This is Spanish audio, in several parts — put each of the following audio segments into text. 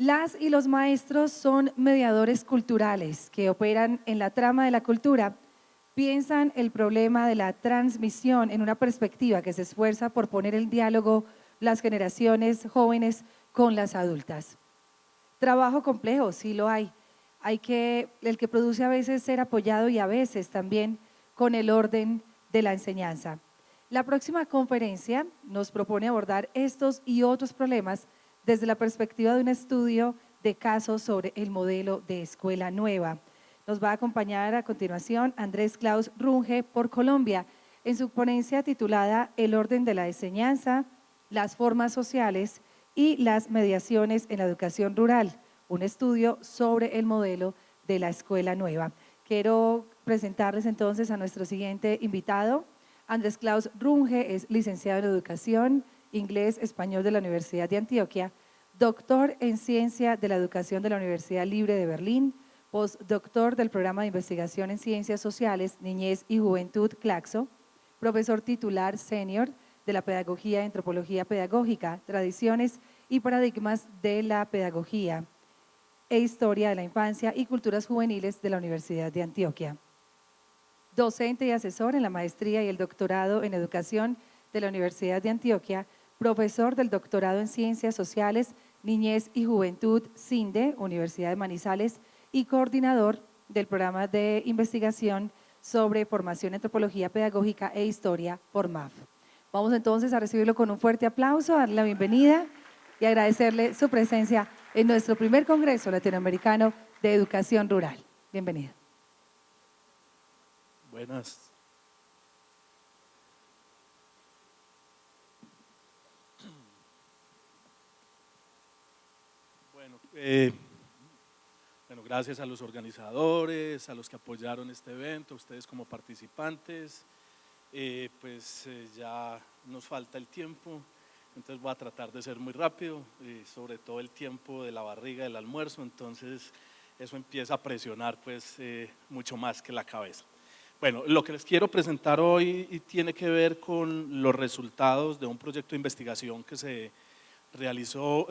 Las y los maestros son mediadores culturales que operan en la trama de la cultura. Piensan el problema de la transmisión en una perspectiva que se esfuerza por poner el diálogo las generaciones jóvenes con las adultas. Trabajo complejo, sí lo hay. El que produce a veces ser apoyado y a veces también con el orden de la enseñanza. La próxima conferencia nos propone abordar estos y otros problemas desde la perspectiva de un estudio de casos sobre el modelo de escuela nueva. Nos va a acompañar a continuación Andrés Klaus Runge por Colombia en su ponencia titulada El orden de la enseñanza, las formas sociales y las mediaciones en la educación rural, un estudio sobre el modelo de la escuela nueva. Quiero presentarles entonces a nuestro siguiente invitado. Andrés Klaus Runge es licenciado en Educación, Inglés, Español de la Universidad de Antioquia, doctor en Ciencia de la Educación de la Universidad Libre de Berlín, postdoctor del Programa de Investigación en Ciencias Sociales, Niñez y Juventud, Claxo, profesor titular senior de la Pedagogía y Antropología Pedagógica, Tradiciones y Paradigmas de la Pedagogía e Historia de la Infancia y Culturas Juveniles de la Universidad de Antioquia. Docente y asesor en la maestría y el doctorado en Educación de la Universidad de Antioquia, profesor del doctorado en Ciencias Sociales, Niñez y Juventud, CINDE, Universidad de Manizales, y coordinador del programa de investigación sobre formación en antropología pedagógica e historia por MAF. Vamos entonces a recibirlo con un fuerte aplauso, a darle la bienvenida y agradecerle su presencia en nuestro primer Congreso Latinoamericano de Educación Rural. Bienvenido. Buenas. Bueno, gracias a los organizadores, a los que apoyaron este evento, a ustedes como participantes. Ya nos falta el tiempo, entonces voy a tratar de ser muy rápido, sobre todo el tiempo de la barriga del almuerzo, entonces eso empieza a presionar mucho más que la cabeza. Bueno, lo que les quiero presentar hoy tiene que ver con los resultados de un proyecto de investigación que se realizó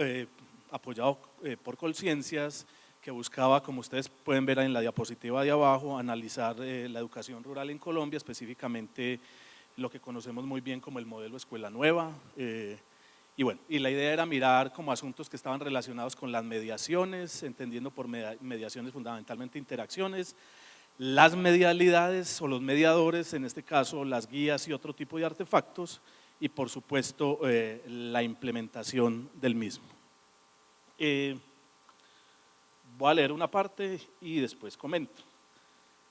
apoyado por Colciencias, que buscaba, como ustedes pueden ver en la diapositiva de abajo, analizar la educación rural en Colombia, específicamente lo que conocemos muy bien como el modelo escuela nueva. Y la idea era mirar como asuntos que estaban relacionados con las mediaciones, entendiendo por mediaciones fundamentalmente interacciones, las medialidades o los mediadores, en este caso las guías y otro tipo de artefactos, y por supuesto la implementación del mismo. Voy a leer una parte y después comento.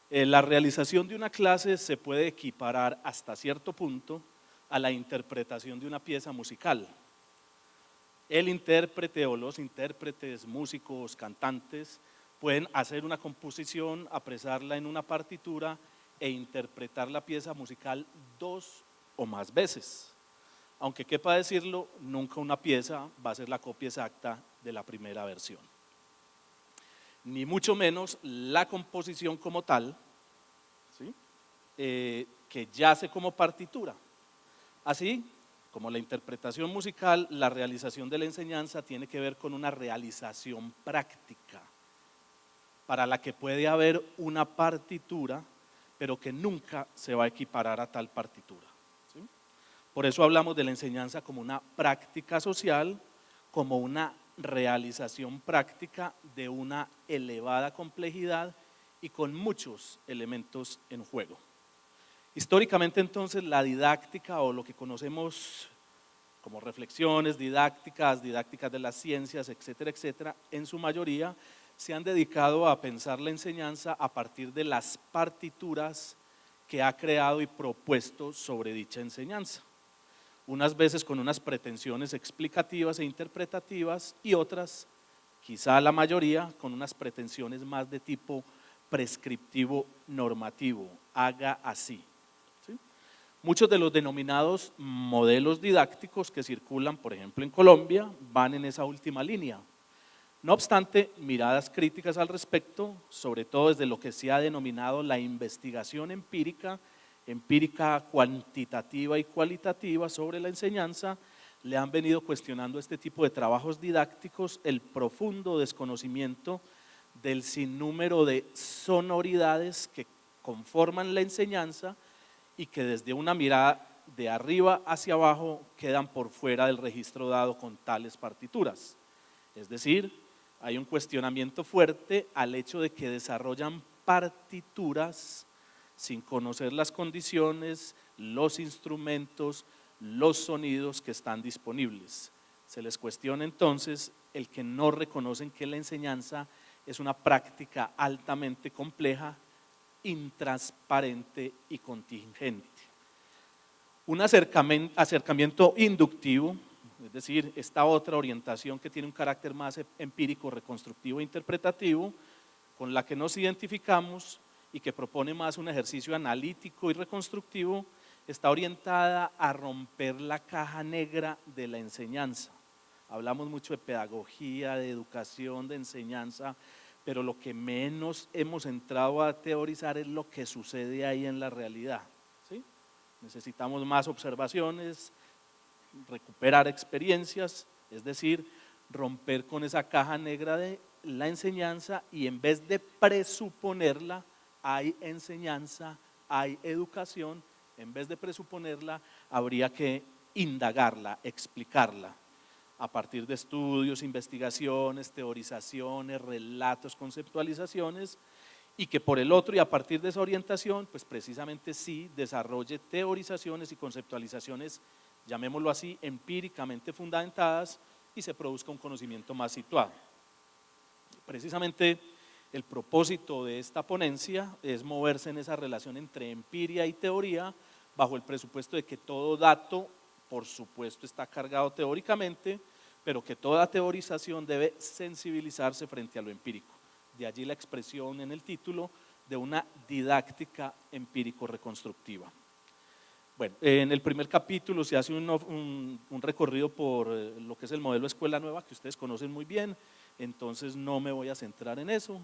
La realización de una clase se puede equiparar hasta cierto punto a la interpretación de una pieza musical. El intérprete o los intérpretes, músicos, cantantes, pueden hacer una composición, apresarla en una partitura e interpretar la pieza musical 2 o más veces. Aunque quepa decirlo, nunca una pieza va a ser la copia exacta de la primera versión. Ni mucho menos la composición como tal, ¿sí? Que yace como partitura. Así como la interpretación musical, la realización de la enseñanza tiene que ver con una realización práctica, para la que puede haber una partitura, pero que nunca se va a equiparar a tal partitura. ¿Sí? Por eso hablamos de la enseñanza como una práctica social, como una realización práctica de una elevada complejidad y con muchos elementos en juego. Históricamente entonces la didáctica o lo que conocemos como reflexiones didácticas de las ciencias, etcétera, etcétera, en su mayoría se han dedicado a pensar la enseñanza a partir de las partituras que ha creado y propuesto sobre dicha enseñanza. Unas veces con unas pretensiones explicativas e interpretativas y otras, quizá la mayoría, con unas pretensiones más de tipo prescriptivo normativo, haga así. ¿Sí? Muchos de los denominados modelos didácticos que circulan, por ejemplo en Colombia, van en esa última línea. No obstante, miradas críticas al respecto, sobre todo desde lo que se ha denominado la investigación empírica cuantitativa y cualitativa sobre la enseñanza, le han venido cuestionando este tipo de trabajos didácticos el profundo desconocimiento del sinnúmero de sonoridades que conforman la enseñanza y que desde una mirada de arriba hacia abajo quedan por fuera del registro dado con tales partituras. Es decir, hay un cuestionamiento fuerte al hecho de que desarrollan partituras sin conocer las condiciones, los instrumentos, los sonidos que están disponibles. Se les cuestiona entonces el que no reconocen que la enseñanza es una práctica altamente compleja, intransparente y contingente. Un acercamiento inductivo, es decir, esta otra orientación que tiene un carácter más empírico, reconstructivo e interpretativo, con la que nos identificamos y que propone más un ejercicio analítico y reconstructivo, está orientada a romper la caja negra de la enseñanza. Hablamos mucho de pedagogía, de educación, de enseñanza, pero lo que menos hemos entrado a teorizar es lo que sucede ahí en la realidad, ¿sí? Necesitamos más observaciones, recuperar experiencias, es decir, romper con esa caja negra de la enseñanza y en vez de presuponerla, hay enseñanza, hay educación, en vez de presuponerla, habría que indagarla, explicarla a partir de estudios, investigaciones, teorizaciones, relatos, conceptualizaciones, y que por el otro y a partir de esa orientación, pues precisamente sí desarrolle teorizaciones y conceptualizaciones, llamémoslo así, empíricamente fundamentadas y se produzca un conocimiento más situado. Precisamente el propósito de esta ponencia es moverse en esa relación entre empiria y teoría, bajo el presupuesto de que todo dato, por supuesto, está cargado teóricamente, pero que toda teorización debe sensibilizarse frente a lo empírico. De allí la expresión en el título de una didáctica empírico-reconstructiva. Bueno, en el primer capítulo se hace un recorrido por lo que es el modelo Escuela Nueva, que ustedes conocen muy bien, entonces no me voy a centrar en eso.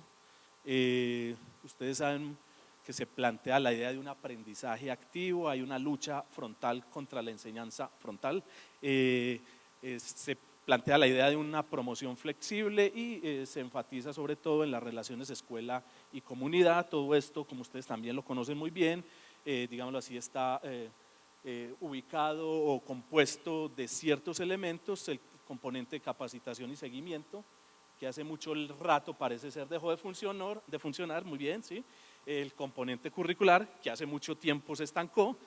Ustedes saben que se plantea la idea de un aprendizaje activo, hay una lucha frontal contra la enseñanza frontal, se plantea la idea de una promoción flexible y se enfatiza sobre todo en las relaciones escuela y comunidad. Todo esto, como ustedes también lo conocen muy bien, digámoslo así, está ubicado o compuesto de ciertos elementos, el componente de capacitación y seguimiento, que hace mucho el rato parece ser dejó de funcionar muy bien, ¿sí? El componente curricular, que hace mucho tiempo se estancó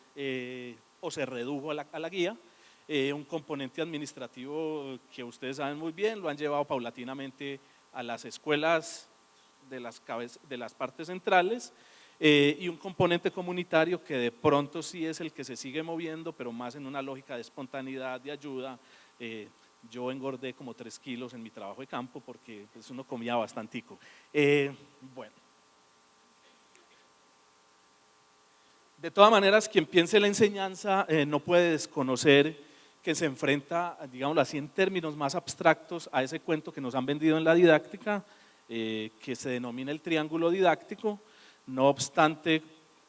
o se redujo a la guía, un componente administrativo que ustedes saben muy bien, lo han llevado paulatinamente a las escuelas de las partes centrales, y un componente comunitario que de pronto sí es el que se sigue moviendo, pero más en una lógica de espontaneidad, de ayuda. Yo engordé como 3 kilos en mi trabajo de campo porque pues, uno comía bastantico. Bueno. De todas maneras, quien piense la enseñanza no puede desconocer que se enfrenta, digámoslo así, en términos más abstractos a ese cuento que nos han vendido en la didáctica, que se denomina el triángulo didáctico. No obstante,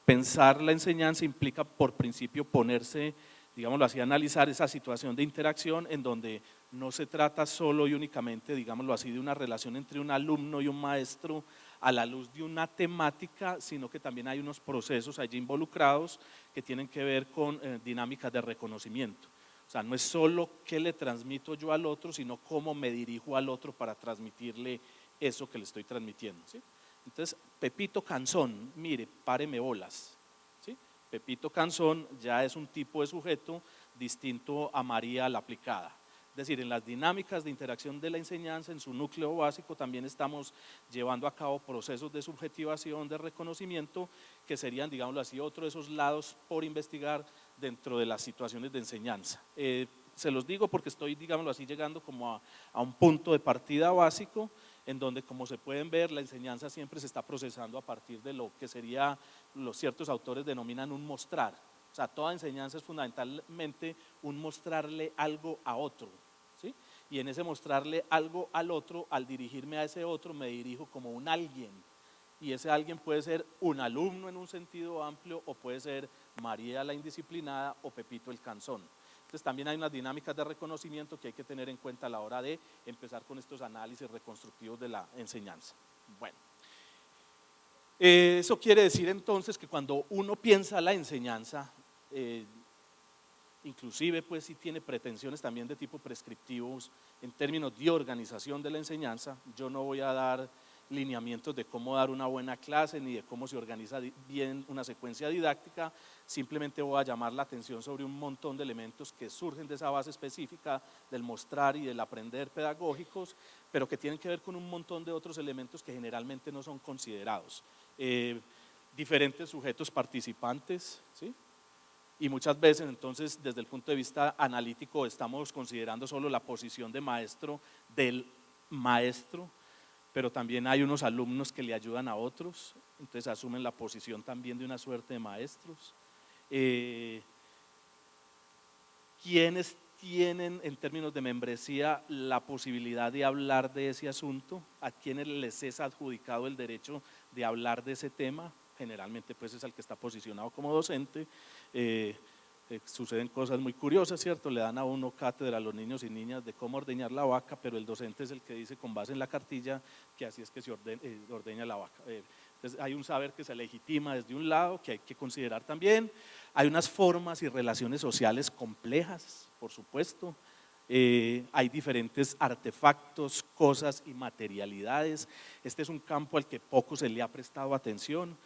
pensar la enseñanza implica por principio ponerse, digámoslo así, analizar esa situación de interacción en donde no se trata solo y únicamente, digámoslo así, de una relación entre un alumno y un maestro a la luz de una temática, sino que también hay unos procesos allí involucrados que tienen que ver con dinámicas de reconocimiento. O sea, no es solo qué le transmito yo al otro, sino cómo me dirijo al otro para transmitirle eso que le estoy transmitiendo, ¿sí? Entonces, Pepito Canzón, mire, páreme bolas, ¿sí? Pepito Canzón ya es un tipo de sujeto distinto a María la aplicada. Es decir, en las dinámicas de interacción de la enseñanza, en su núcleo básico, también estamos llevando a cabo procesos de subjetivación, de reconocimiento, que serían, digámoslo así, otro de esos lados por investigar dentro de las situaciones de enseñanza. Se los digo porque estoy, digámoslo así, llegando como a un punto de partida básico, en donde, como se pueden ver, la enseñanza siempre se está procesando a partir de lo que sería, los ciertos autores denominan un mostrar. O sea, toda enseñanza es fundamentalmente un mostrarle algo a otro, ¿sí? Y en ese mostrarle algo al otro, al dirigirme a ese otro, me dirijo como un alguien. Y ese alguien puede ser un alumno en un sentido amplio o puede ser María la indisciplinada o Pepito el Canzón. Entonces también hay unas dinámicas de reconocimiento que hay que tener en cuenta a la hora de empezar con estos análisis reconstructivos de la enseñanza. Bueno, eso quiere decir entonces que cuando uno piensa la enseñanza, inclusive pues si tiene pretensiones también de tipo prescriptivos en términos de organización de la enseñanza, yo no voy a dar lineamientos de cómo dar una buena clase ni de cómo se organiza bien una secuencia didáctica, simplemente voy a llamar la atención sobre un montón de elementos que surgen de esa base específica del mostrar y del aprender pedagógicos, pero que tienen que ver con un montón de otros elementos que generalmente no son considerados. Diferentes sujetos participantes, ¿sí? Y muchas veces entonces desde el punto de vista analítico estamos considerando solo la posición de maestro del maestro, pero también hay unos alumnos que le ayudan a otros, entonces asumen la posición también de una suerte de maestros. ¿Quiénes tienen en términos de membresía la posibilidad de hablar de ese asunto? ¿A quiénes les es adjudicado el derecho de hablar de ese tema? Generalmente pues es al que está posicionado como docente. Suceden cosas muy curiosas, ¿cierto? Le dan a uno cátedra a los niños y niñas de cómo ordeñar la vaca, pero el docente es el que dice con base en la cartilla que así es que se ordeña la vaca. Entonces hay un saber que se legitima desde un lado que hay que considerar también. Hay unas formas y relaciones sociales complejas, por supuesto. Hay diferentes artefactos, cosas y materialidades. Este es un campo al que poco se le ha prestado atención.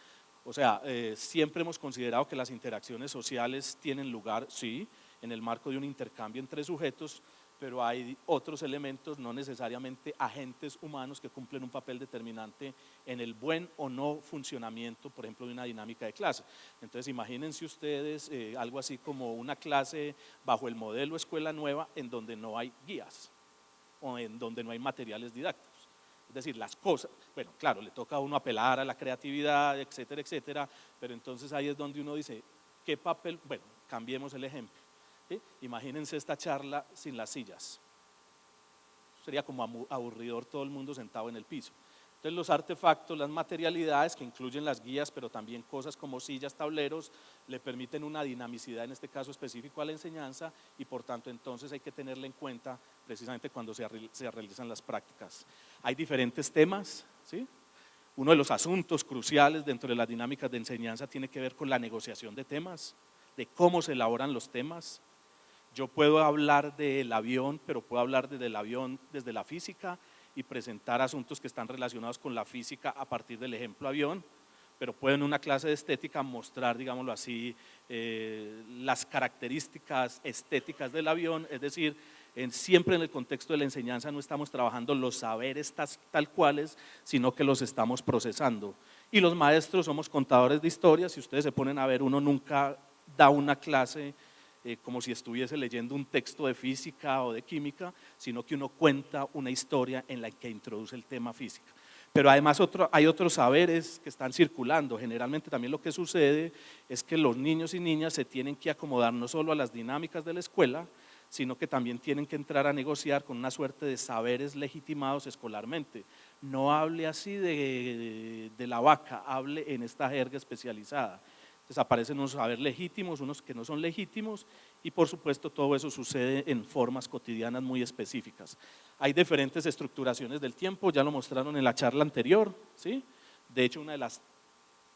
O sea, siempre hemos considerado que las interacciones sociales tienen lugar, sí, en el marco de un intercambio entre sujetos, pero hay otros elementos, no necesariamente agentes humanos, que cumplen un papel determinante en el buen o no funcionamiento, por ejemplo, de una dinámica de clase. Entonces, imagínense ustedes algo así como una clase bajo el modelo escuela nueva en donde no hay guías o en donde no hay materiales didácticos. Es decir, las cosas, bueno, claro, le toca a uno apelar a la creatividad, etcétera, etcétera, pero entonces ahí es donde uno dice, ¿qué papel? Bueno, cambiemos el ejemplo. ¿Sí? Imagínense esta charla sin las sillas. Sería como aburridor todo el mundo sentado en el piso. Entonces los artefactos, las materialidades que incluyen las guías, pero también cosas como sillas, tableros, le permiten una dinamicidad, en este caso específico a la enseñanza, y por tanto entonces hay que tenerla en cuenta precisamente cuando se realizan las prácticas. Hay diferentes temas, ¿sí? Uno de los asuntos cruciales dentro de las dinámicas de enseñanza tiene que ver con la negociación de temas, de cómo se elaboran los temas. Yo puedo hablar del avión, pero puedo hablar desde el avión, desde la física, y presentar asuntos que están relacionados con la física a partir del ejemplo avión, pero puedo en una clase de estética mostrar, digámoslo así, las características estéticas del avión, es decir, siempre en el contexto de la enseñanza no estamos trabajando los saberes tal cuales, sino que los estamos procesando. Y los maestros somos contadores de historias, si ustedes se ponen a ver, uno nunca da una clase como si estuviese leyendo un texto de física o de química, sino que uno cuenta una historia en la que introduce el tema física. Pero además hay otros saberes que están circulando. Generalmente también lo que sucede es que los niños y niñas se tienen que acomodar no solo a las dinámicas de la escuela, sino que también tienen que entrar a negociar con una suerte de saberes legitimados escolarmente. No hable así de la vaca, hable en esta jerga especializada. Entonces aparecen unos saberes legítimos, unos que no son legítimos, y por supuesto todo eso sucede en formas cotidianas muy específicas. Hay diferentes estructuraciones del tiempo, ya lo mostraron en la charla anterior, ¿sí? De hecho, una de las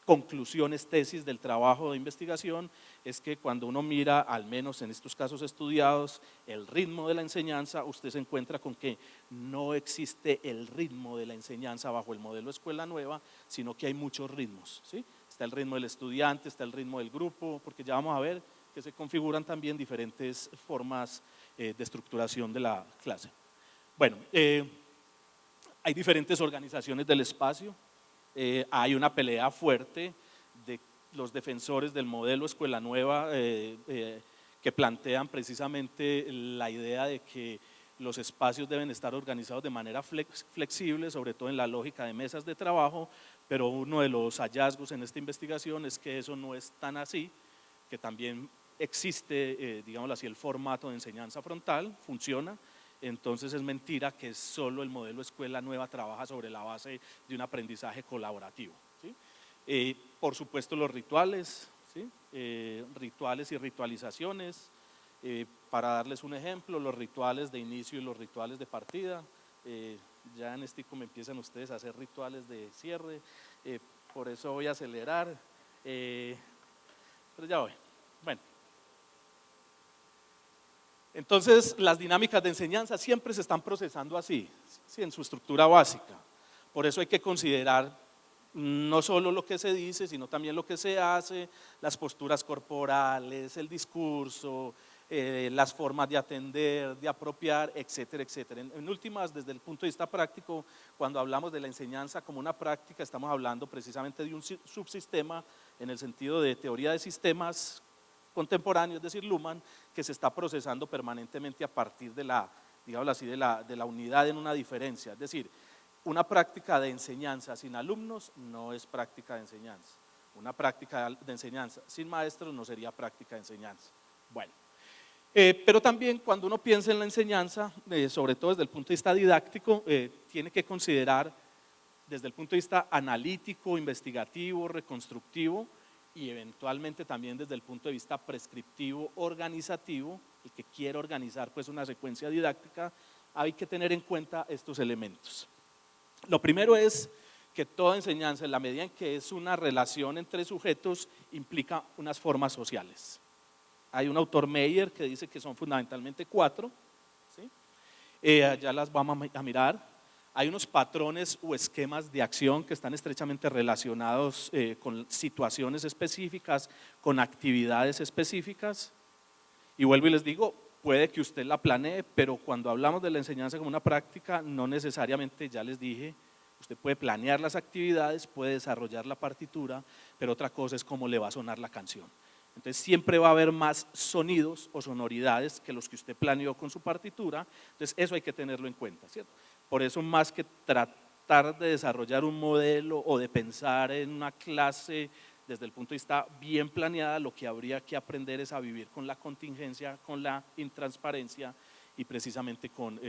conclusiones, tesis del trabajo de investigación es que cuando uno mira, al menos en estos casos estudiados, el ritmo de la enseñanza, usted se encuentra con que no existe el ritmo de la enseñanza bajo el modelo escuela nueva, sino que hay muchos ritmos, ¿sí? Está el ritmo del estudiante, está el ritmo del grupo, porque ya vamos a ver que se configuran también diferentes formas de estructuración de la clase. Bueno, hay diferentes organizaciones del espacio. Hay una pelea fuerte de los defensores del modelo escuela nueva que plantean precisamente la idea de que los espacios deben estar organizados de manera flexible, sobre todo en la lógica de mesas de trabajo, pero uno de los hallazgos en esta investigación es que eso no es tan así, que también existe, digámoslo así, el formato de enseñanza frontal, funciona. Entonces es mentira que solo el modelo escuela nueva trabaja sobre la base de un aprendizaje colaborativo, ¿sí? Por supuesto los rituales, ¿sí? Rituales y ritualizaciones, Para darles un ejemplo, los rituales de inicio y los rituales de partida. Ya en STICOM empiezan ustedes a hacer rituales de cierre, por eso voy a acelerar, pero ya voy. Bueno, entonces las dinámicas de enseñanza siempre se están procesando así, ¿sí? En su estructura básica. Por eso hay que considerar no solo lo que se dice, sino también lo que se hace, las posturas corporales, el discurso, las formas de atender, de apropiar, etcétera, etcétera. En últimas, desde el punto de vista práctico, cuando hablamos de la enseñanza como una práctica, estamos hablando precisamente de un subsistema en el sentido de teoría de sistemas contemporáneo, es decir, Luhmann, que se está procesando permanentemente a partir de la, digámoslo así, de la unidad en una diferencia. Es decir, una práctica de enseñanza sin alumnos no es práctica de enseñanza. Una práctica de enseñanza sin maestros no sería práctica de enseñanza. Bueno, pero también cuando uno piensa en la enseñanza, sobre todo desde el punto de vista didáctico, tiene que considerar desde el punto de vista analítico, investigativo, reconstructivo, y eventualmente también desde el punto de vista prescriptivo, organizativo, el que quiere organizar pues una secuencia didáctica, hay que tener en cuenta estos elementos. Lo primero es que toda enseñanza, en la medida en que es una relación entre sujetos, implica unas formas sociales. Hay un autor, Meyer, que dice que son fundamentalmente 4, ¿sí? Ya las vamos a mirar. Hay unos patrones o esquemas de acción que están estrechamente relacionados con situaciones específicas, con actividades específicas. Y vuelvo y les digo, puede que usted la planee, pero cuando hablamos de la enseñanza como una práctica, no necesariamente, ya les dije, usted puede planear las actividades, puede desarrollar la partitura, pero otra cosa es cómo le va a sonar la canción. Entonces siempre va a haber más sonidos o sonoridades que los que usted planeó con su partitura, entonces eso hay que tenerlo en cuenta, ¿cierto? Por eso más que tratar de desarrollar un modelo o de pensar en una clase desde el punto de vista bien planeada, lo que habría que aprender es a vivir con la contingencia, con la intransparencia y precisamente con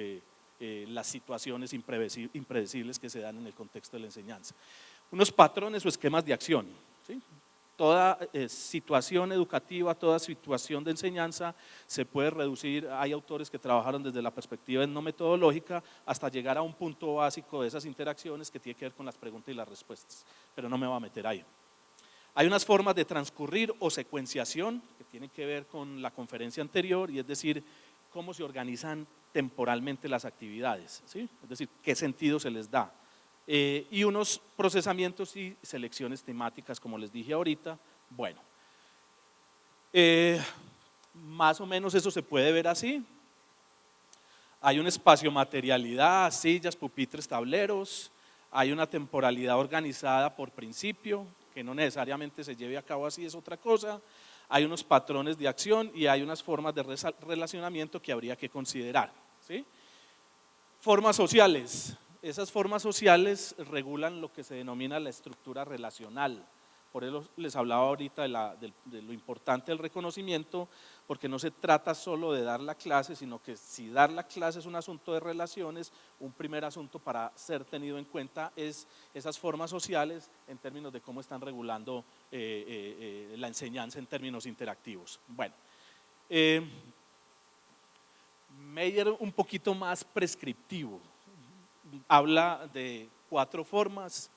las situaciones impredecibles que se dan en el contexto de la enseñanza. Unos patrones o esquemas de acción, ¿sí? Toda situación educativa, toda situación de enseñanza se puede reducir, hay autores que trabajaron desde la perspectiva no metodológica hasta llegar a un punto básico de esas interacciones que tiene que ver con las preguntas y las respuestas, pero no me voy a meter ahí. Hay unas formas de transcurrir o secuenciación que tienen que ver con la conferencia anterior, y es decir, cómo se organizan temporalmente las actividades, ¿sí? Es decir, qué sentido se les da. Y unos procesamientos y selecciones temáticas, como les dije ahorita. Bueno, más o menos eso se puede ver así. Hay un espacio materialidad, sillas, pupitres, tableros. Hay una temporalidad organizada por principio, que no necesariamente se lleve a cabo así, es otra cosa. Hay unos patrones de acción y hay unas formas de relacionamiento que habría que considerar, ¿sí? Formas sociales. Esas formas sociales regulan lo que se denomina la estructura relacional. Por eso les hablaba ahorita de lo importante del reconocimiento, porque no se trata solo de dar la clase, sino que si dar la clase es un asunto de relaciones, un primer asunto para ser tenido en cuenta es esas formas sociales en términos de cómo están regulando la enseñanza en términos interactivos. Bueno, Meyer un poquito más prescriptivo, habla de 4 formas.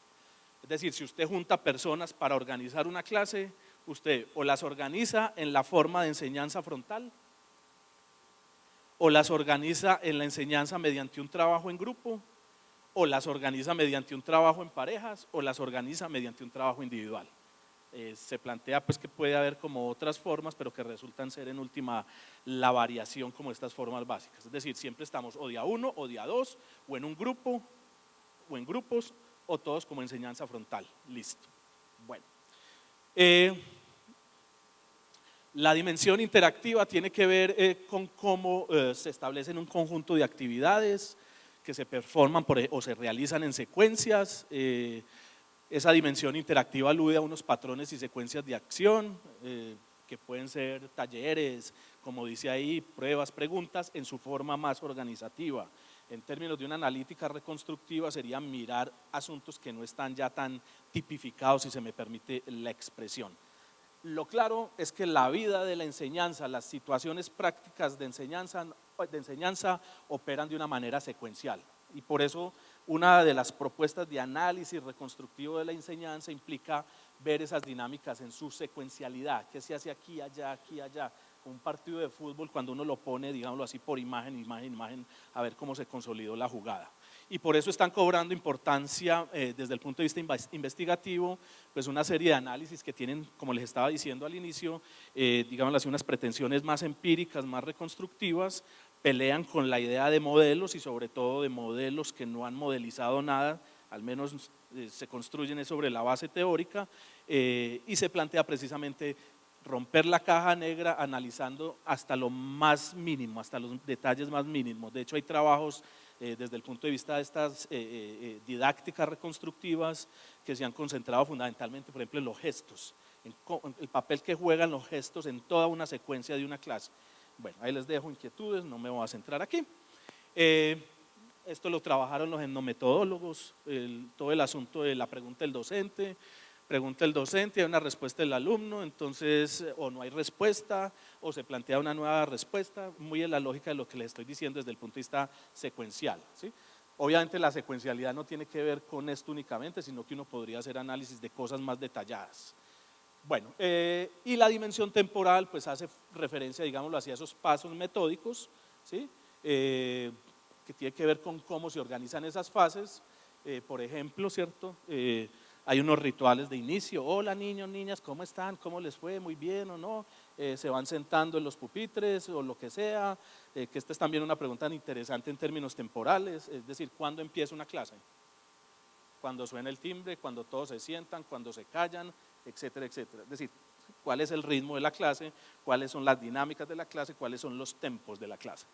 Es decir, si usted junta personas para organizar una clase, usted o las organiza en la forma de enseñanza frontal, o las organiza en la enseñanza mediante un trabajo en grupo, o las organiza mediante un trabajo en parejas, o las organiza mediante un trabajo individual. Se plantea pues que puede haber como otras formas, pero que resultan ser en última la variación como estas formas básicas. Es decir, siempre estamos o de a 1 o de a 2, o en un grupo, o en grupos, o todos como enseñanza frontal. Listo. Bueno, la dimensión interactiva tiene que ver con cómo se establecen un conjunto de actividades que se performan o se realizan en secuencias. Esa dimensión interactiva alude a unos patrones y secuencias de acción que pueden ser talleres, como dice ahí, pruebas, preguntas, en su forma más organizativa. En términos de una analítica reconstructiva sería mirar asuntos que no están ya tan tipificados, si se me permite la expresión. Lo claro es que la vida de la enseñanza, las situaciones prácticas de enseñanza operan de una manera secuencial, y por eso una de las propuestas de análisis reconstructivo de la enseñanza implica ver esas dinámicas en su secuencialidad, qué se hace aquí, allá, un partido de fútbol cuando uno lo pone, digámoslo así, por imagen, a ver cómo se consolidó la jugada. Y por eso están cobrando importancia desde el punto de vista investigativo, pues una serie de análisis que tienen, como les estaba diciendo al inicio, digámoslo así, unas pretensiones más empíricas, más reconstructivas, pelean con la idea de modelos y sobre todo de modelos que no han modelizado nada, al menos se construyen sobre la base teórica, y se plantea precisamente romper la caja negra analizando hasta lo más mínimo, hasta los detalles más mínimos. De hecho hay trabajos desde el punto de vista de estas didácticas reconstructivas que se han concentrado fundamentalmente, por ejemplo, en los gestos, en el papel que juegan los gestos en toda una secuencia de una clase. Bueno, ahí les dejo inquietudes, no me voy a centrar aquí. Esto lo trabajaron los etnometodólogos, todo el asunto de la pregunta del docente. Pregunta el docente, hay una respuesta del alumno, entonces o no hay respuesta o se plantea una nueva respuesta, muy en la lógica de lo que les estoy diciendo desde el punto de vista secuencial, ¿sí? Obviamente la secuencialidad no tiene que ver con esto únicamente, sino que uno podría hacer análisis de cosas más detalladas. Bueno, y la dimensión temporal pues hace referencia, digámoslo así, a esos pasos metódicos, ¿sí? Que tiene que ver con cómo se organizan esas fases, por ejemplo, ¿cierto? Hay unos rituales de inicio, hola niños, niñas, ¿cómo están? ¿Cómo les fue? ¿Muy bien o no? Se van sentando en los pupitres o lo que sea, que esta es también una pregunta interesante en términos temporales, es decir, ¿cuándo empieza una clase? Cuando suena el timbre, cuando todos se sientan, cuando se callan, etcétera, etcétera. Es decir, ¿cuál es el ritmo de la clase? ¿Cuáles son las dinámicas de la clase? ¿Cuáles son los tempos de la clase?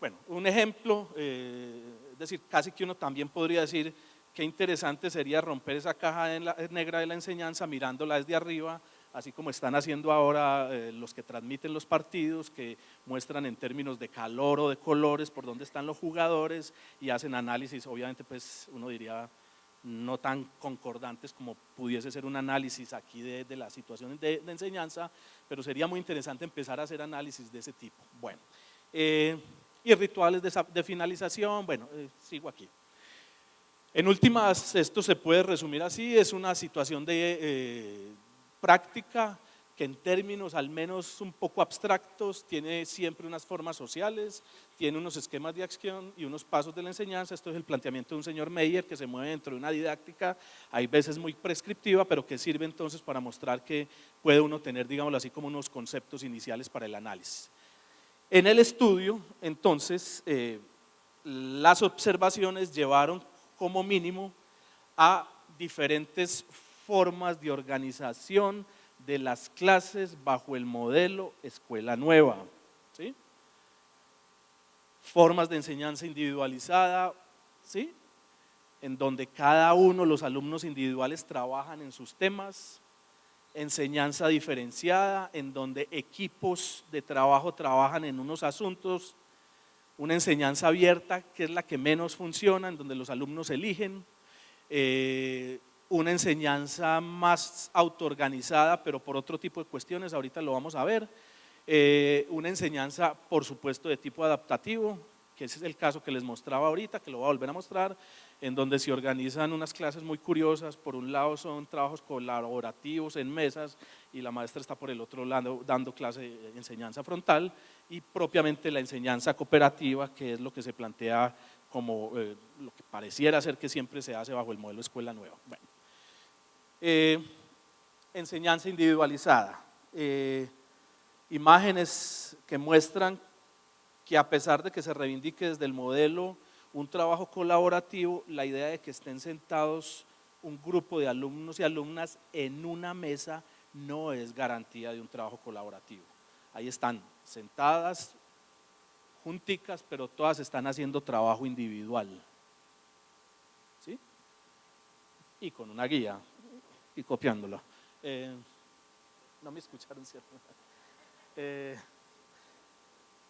Bueno, un ejemplo, es decir, casi que uno también podría decir qué interesante sería romper esa caja negra de la enseñanza mirándola desde arriba, así como están haciendo ahora los que transmiten los partidos, que muestran en términos de calor o de colores por dónde están los jugadores y hacen análisis, obviamente pues uno diría no tan concordantes como pudiese ser un análisis aquí de las situaciones de enseñanza, pero sería muy interesante empezar a hacer análisis de ese tipo. Bueno, y rituales de finalización, bueno, sigo aquí. En últimas, esto se puede resumir así, es una situación de práctica que en términos al menos un poco abstractos tiene siempre unas formas sociales, tiene unos esquemas de acción y unos pasos de la enseñanza. Esto es el planteamiento de un señor Meyer que se mueve dentro de una didáctica, hay veces muy prescriptiva, pero que sirve entonces para mostrar que puede uno tener, digámoslo así, como unos conceptos iniciales para el análisis. En el estudio, entonces, las observaciones llevaron como mínimo a diferentes formas de organización de las clases bajo el modelo escuela nueva, ¿sí? Formas de enseñanza individualizada, ¿sí? En donde cada uno, los alumnos individuales trabajan en sus temas, enseñanza diferenciada, en donde equipos de trabajo trabajan en unos asuntos, una enseñanza abierta, que es la que menos funciona, en donde los alumnos eligen, una enseñanza más autoorganizada, pero por otro tipo de cuestiones, ahorita lo vamos a ver, una enseñanza, por supuesto, de tipo adaptativo, que ese es el caso que les mostraba ahorita, que lo voy a volver a mostrar, en donde se organizan unas clases muy curiosas. Por un lado son trabajos colaborativos en mesas y la maestra está por el otro lado dando clase de enseñanza frontal, y propiamente la enseñanza cooperativa, que es lo que se plantea como lo que pareciera ser que siempre se hace bajo el modelo escuela nueva. Bueno, enseñanza individualizada, imágenes que muestran que a pesar de que se reivindique desde el modelo un trabajo colaborativo, la idea de que estén sentados un grupo de alumnos y alumnas en una mesa no es garantía de un trabajo colaborativo. Ahí están sentadas, junticas, pero todas están haciendo trabajo individual, ¿sí? Y con una guía y copiándola. No me escucharon, ¿cierto?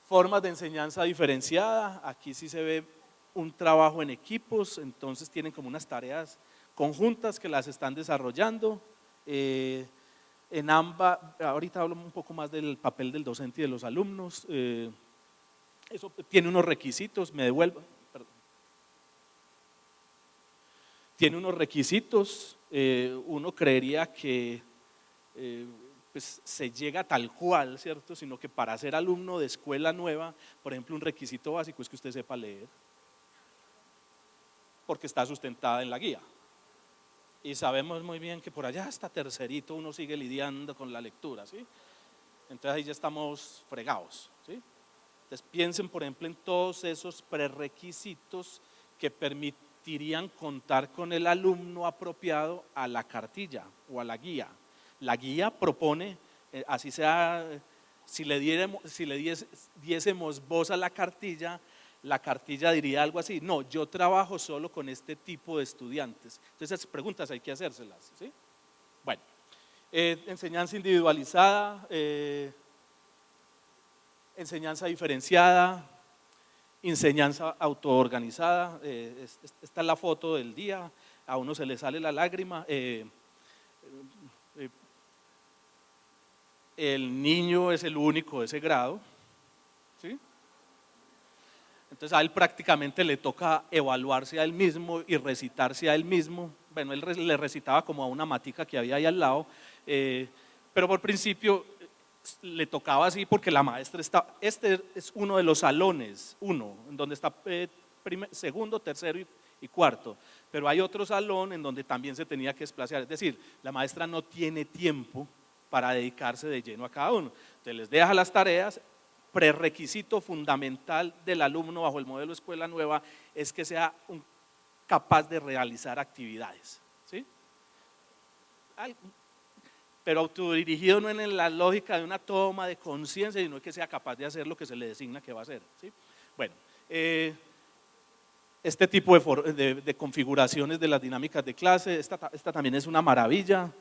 Formas de enseñanza diferenciada, aquí sí se ve un trabajo en equipos, entonces tienen como unas tareas conjuntas que las están desarrollando. En ambas, ahorita hablo un poco más del papel del docente y de los alumnos. Eso tiene unos requisitos, me devuelvo, perdón. Tiene unos requisitos, uno creería que pues se llega tal cual, ¿cierto? Sino que para ser alumno de escuela nueva, por ejemplo, un requisito básico es que usted sepa leer, porque está sustentada en la guía. Y sabemos muy bien que por allá hasta tercerito uno sigue lidiando con la lectura, ¿sí? Entonces ahí ya estamos fregados, ¿sí? Entonces piensen, por ejemplo, en todos esos prerequisitos que permitirían contar con el alumno apropiado a la cartilla o a la guía. La guía propone, así sea, si le diésemos voz a la cartilla diría algo así: no, yo trabajo solo con este tipo de estudiantes. Entonces esas preguntas hay que hacérselas, ¿sí? Bueno, enseñanza individualizada, enseñanza diferenciada, enseñanza autoorganizada. Esta es la foto del día, a uno se le sale la lágrima. El niño es el único de ese grado, ¿sí? Entonces a él prácticamente le toca evaluarse a él mismo y recitarse a él mismo. Bueno, él le recitaba como a una matica que había ahí al lado, pero por principio le tocaba así porque la maestra está. Este es uno de los salones, en donde está segundo, tercero y cuarto, pero hay otro salón en donde también se tenía que desplazar. Es decir, la maestra no tiene tiempo para dedicarse de lleno a cada uno. Entonces les deja las tareas. Prerequisito fundamental del alumno bajo el modelo escuela nueva es que sea capaz de realizar actividades, ¿sí? Pero autodirigido no en la lógica de una toma de conciencia, sino que sea capaz de hacer lo que se le designa que va a hacer, ¿sí? Bueno, este tipo de configuraciones de las dinámicas de clase, esta también es una maravilla.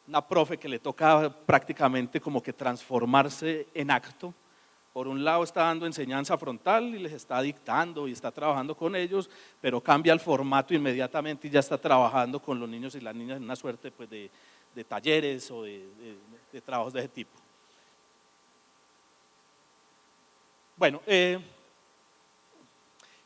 Una profe que le toca prácticamente como que transformarse en acto. Por un lado está dando enseñanza frontal y les está dictando y está trabajando con ellos, pero cambia el formato inmediatamente y ya está trabajando con los niños y las niñas en una suerte pues, de talleres o de trabajos de ese tipo. Bueno,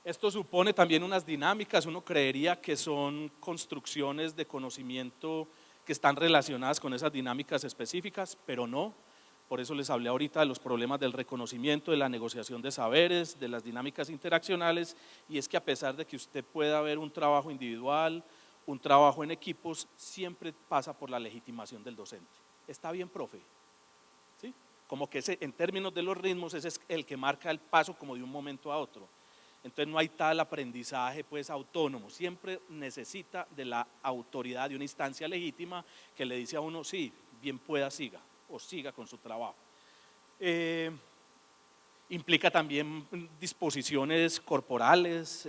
esto supone también unas dinámicas. Uno creería que son construcciones de conocimiento que están relacionadas con esas dinámicas específicas, pero no. Por eso les hablé ahorita de los problemas del reconocimiento, de la negociación de saberes, de las dinámicas interaccionales, y es que a pesar de que usted pueda ver un trabajo individual, un trabajo en equipos, siempre pasa por la legitimación del docente. ¿Está bien, profe? ¿Sí? Como que en términos de los ritmos, ese es el que marca el paso como de un momento a otro. Entonces no hay tal aprendizaje pues autónomo, siempre necesita de la autoridad, de una instancia legítima que le dice a uno: sí, bien pueda, siga, o siga con su trabajo. Implica también disposiciones corporales.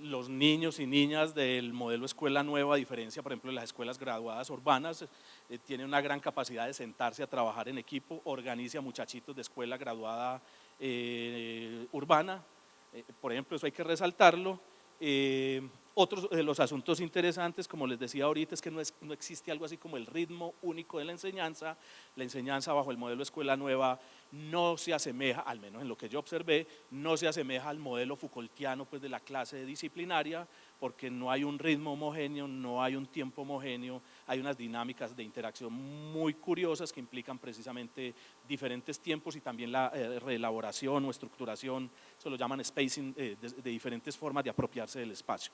Los niños y niñas del modelo escuela nueva, a diferencia por ejemplo de las escuelas graduadas urbanas, tienen una gran capacidad de sentarse a trabajar en equipo. Organiza muchachitos de escuela graduada urbana, por ejemplo, eso hay que resaltarlo. Otros de los asuntos interesantes, como les decía ahorita, es que no existe algo así como el ritmo único de la enseñanza. La enseñanza bajo el modelo escuela nueva no se asemeja, al menos en lo que yo observé, no se asemeja al modelo Foucaultiano pues, de la clase disciplinaria, porque no hay un ritmo homogéneo, no hay un tiempo homogéneo, hay unas dinámicas de interacción muy curiosas que implican precisamente diferentes tiempos y también la reelaboración o estructuración, eso lo llaman spacing, de diferentes formas de apropiarse del espacio.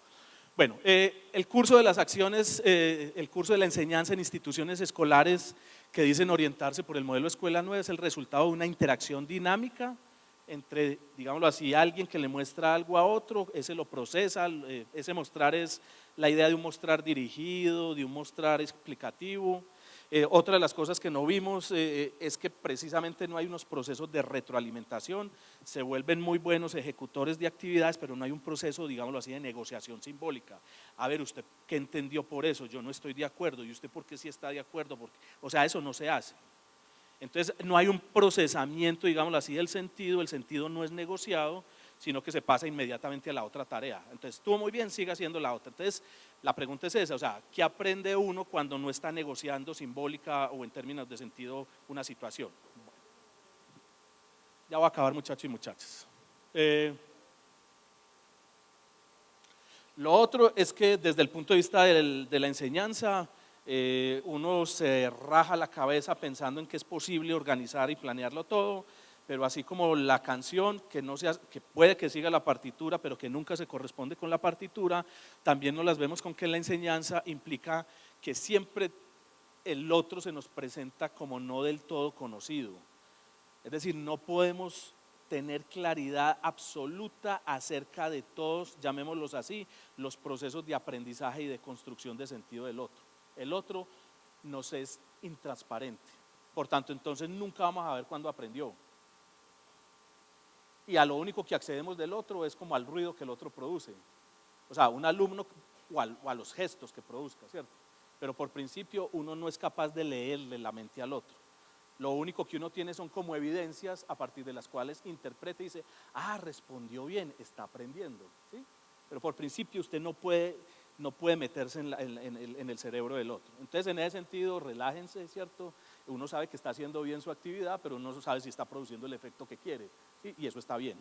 Bueno, el curso de las acciones, el curso de la enseñanza en instituciones escolares que dicen orientarse por el modelo escuela nueva es el resultado de una interacción dinámica entre, digámoslo así, alguien que le muestra algo a otro, ese lo procesa. Ese mostrar es la idea de un mostrar dirigido, de un mostrar explicativo. Otra de las cosas que no vimos es que precisamente no hay unos procesos de retroalimentación. Se vuelven muy buenos ejecutores de actividades, pero no hay un proceso, digámoslo así, de negociación simbólica. A ver, ¿usted qué entendió por eso? Yo no estoy de acuerdo. ¿Y usted por qué sí está de acuerdo? O sea, eso no se hace. Entonces no hay un procesamiento, digámoslo así, del sentido. El sentido no es negociado, sino que se pasa inmediatamente a la otra tarea. Entonces, estuvo muy bien, siga haciendo la otra. Entonces, la pregunta es esa, o sea, ¿qué aprende uno cuando no está negociando simbólica o en términos de sentido una situación? Bueno, ya voy a acabar, muchachos y muchachas. Lo otro es que desde el punto de vista de la enseñanza, uno se raja la cabeza pensando en que es posible organizar y planearlo todo, pero así como la canción, que puede que siga la partitura, pero que nunca se corresponde con la partitura, también nos las vemos con que la enseñanza implica que siempre el otro se nos presenta como no del todo conocido. Es decir, no podemos tener claridad absoluta acerca de todos, llamémoslos así, los procesos de aprendizaje y de construcción de sentido del otro. El otro nos es intransparente, por tanto, entonces nunca vamos a ver cuándo aprendió. Y a lo único que accedemos del otro es como al ruido que el otro produce. O sea, un alumno o a los gestos que produzca, ¿cierto? Pero por principio uno no es capaz de leerle la mente al otro. Lo único que uno tiene son como evidencias a partir de las cuales interpreta y dice, ah, respondió bien, está aprendiendo, ¿sí? Pero por principio usted no puede meterse en el cerebro del otro. Entonces, en ese sentido, relájense, ¿cierto? Uno sabe que está haciendo bien su actividad, pero uno no sabe si está produciendo el efecto que quiere, ¿sí? Y eso está bien.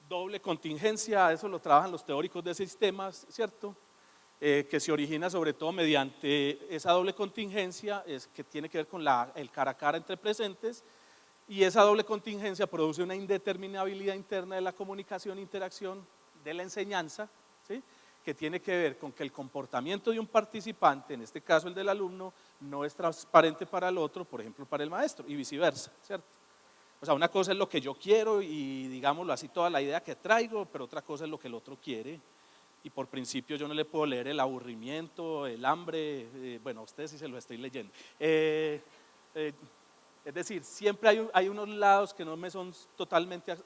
Doble contingencia, eso lo trabajan los teóricos de sistemas, ¿cierto? Que se origina sobre todo mediante esa doble contingencia, que tiene que ver con el cara a cara entre presentes, y esa doble contingencia produce una indeterminabilidad interna de la comunicación e interacción de la enseñanza, ¿sí? Que tiene que ver con que el comportamiento de un participante, en este caso el del alumno, no es transparente para el otro, por ejemplo para el maestro, y viceversa, ¿cierto? O sea, una cosa es lo que yo quiero y digámoslo así, toda la idea que traigo, pero otra cosa es lo que el otro quiere. Y por principio yo no le puedo leer el aburrimiento, el hambre, bueno, a ustedes sí se lo estoy leyendo. Es decir, siempre hay unos lados que no me son totalmente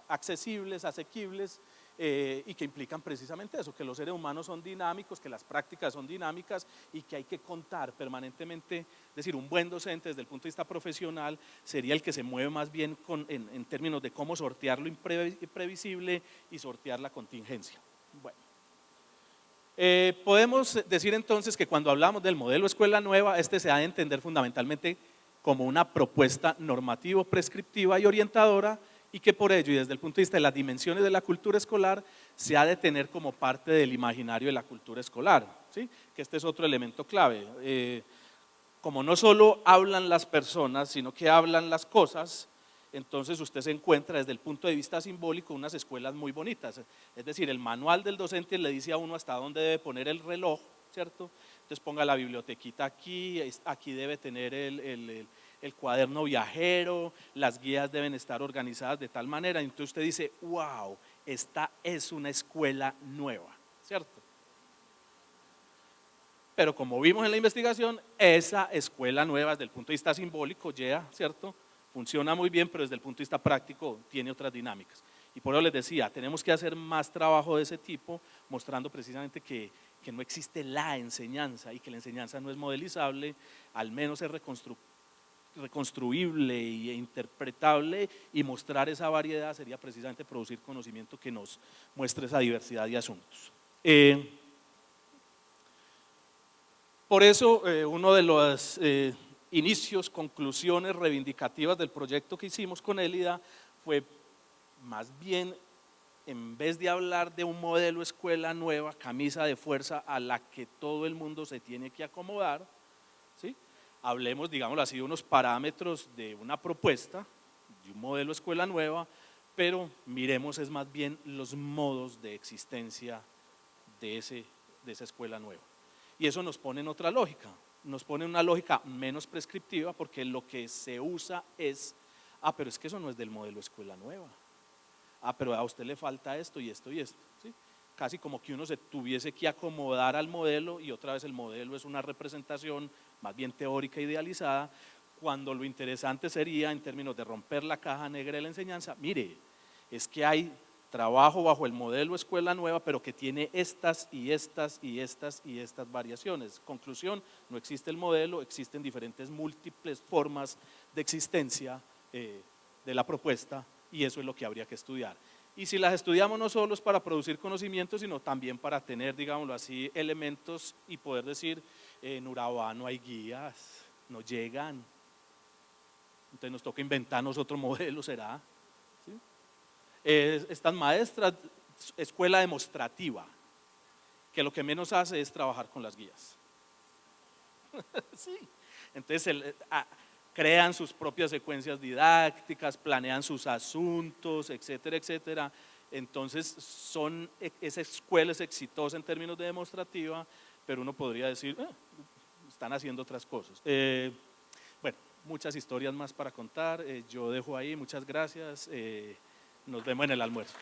accesibles, asequibles, y que implican precisamente eso, que los seres humanos son dinámicos, que las prácticas son dinámicas y que hay que contar permanentemente. Es decir, un buen docente desde el punto de vista profesional sería el que se mueve más bien en términos de cómo sortear lo imprevisible y sortear la contingencia. Bueno, podemos decir entonces que cuando hablamos del modelo escuela nueva, este se ha de entender fundamentalmente como una propuesta normativo, prescriptiva y orientadora, y que por ello y desde el punto de vista de las dimensiones de la cultura escolar se ha de tener como parte del imaginario de la cultura escolar, ¿sí? Que este es otro elemento clave. Como no solo hablan las personas, sino que hablan las cosas, entonces usted se encuentra desde el punto de vista simbólico unas escuelas muy bonitas. Es decir, el manual del docente le dice a uno hasta dónde debe poner el reloj, ¿cierto? Entonces ponga la bibliotequita aquí, aquí debe tener el cuaderno viajero, las guías deben estar organizadas de tal manera. Entonces usted dice, wow, esta es una escuela nueva, ¿cierto? Pero como vimos en la investigación, esa escuela nueva desde el punto de vista simbólico, ya, ¿cierto? Funciona muy bien, pero desde el punto de vista práctico tiene otras dinámicas. Y por eso les decía, tenemos que hacer más trabajo de ese tipo, mostrando precisamente que no existe la enseñanza y que la enseñanza no es modelizable, al menos es reconstruible e interpretable, y mostrar esa variedad sería precisamente producir conocimiento que nos muestre esa diversidad de asuntos. Por eso, uno de los inicios, conclusiones reivindicativas del proyecto que hicimos con Élida fue más bien, en vez de hablar de un modelo escuela nueva, camisa de fuerza a la que todo el mundo se tiene que acomodar, ¿sí? Hablemos, digámoslo así, de unos parámetros de una propuesta, de un modelo escuela nueva, pero miremos es más bien los modos de existencia de esa escuela nueva. Y eso nos pone en otra lógica, nos pone en una lógica menos prescriptiva, porque lo que se usa es, pero es que eso no es del modelo escuela nueva, pero a usted le falta esto y esto y esto, ¿sí? Casi como que uno se tuviese que acomodar al modelo, y otra vez el modelo es una representación más bien teórica idealizada, cuando lo interesante sería, en términos de romper la caja negra de la enseñanza, mire, es que hay trabajo bajo el modelo escuela nueva, pero que tiene estas y estas y estas y estas variaciones. Conclusión, no existe el modelo, existen diferentes múltiples formas de existencia de la propuesta y eso es lo que habría que estudiar. Y si las estudiamos no solo es para producir conocimientos, sino también para tener, digámoslo así, elementos y poder decir, en Urabá no hay guías, no llegan, entonces nos toca inventarnos otro modelo, ¿será? ¿Sí? Estas maestras, escuela demostrativa, que lo que menos hace es trabajar con las guías. Sí. Entonces crean sus propias secuencias didácticas, planean sus asuntos, etcétera, etcétera. Entonces esa escuela es exitosa en términos de demostrativa, pero uno podría decir, están haciendo otras cosas. Bueno, muchas historias más para contar, yo dejo ahí, muchas gracias, nos vemos en el almuerzo.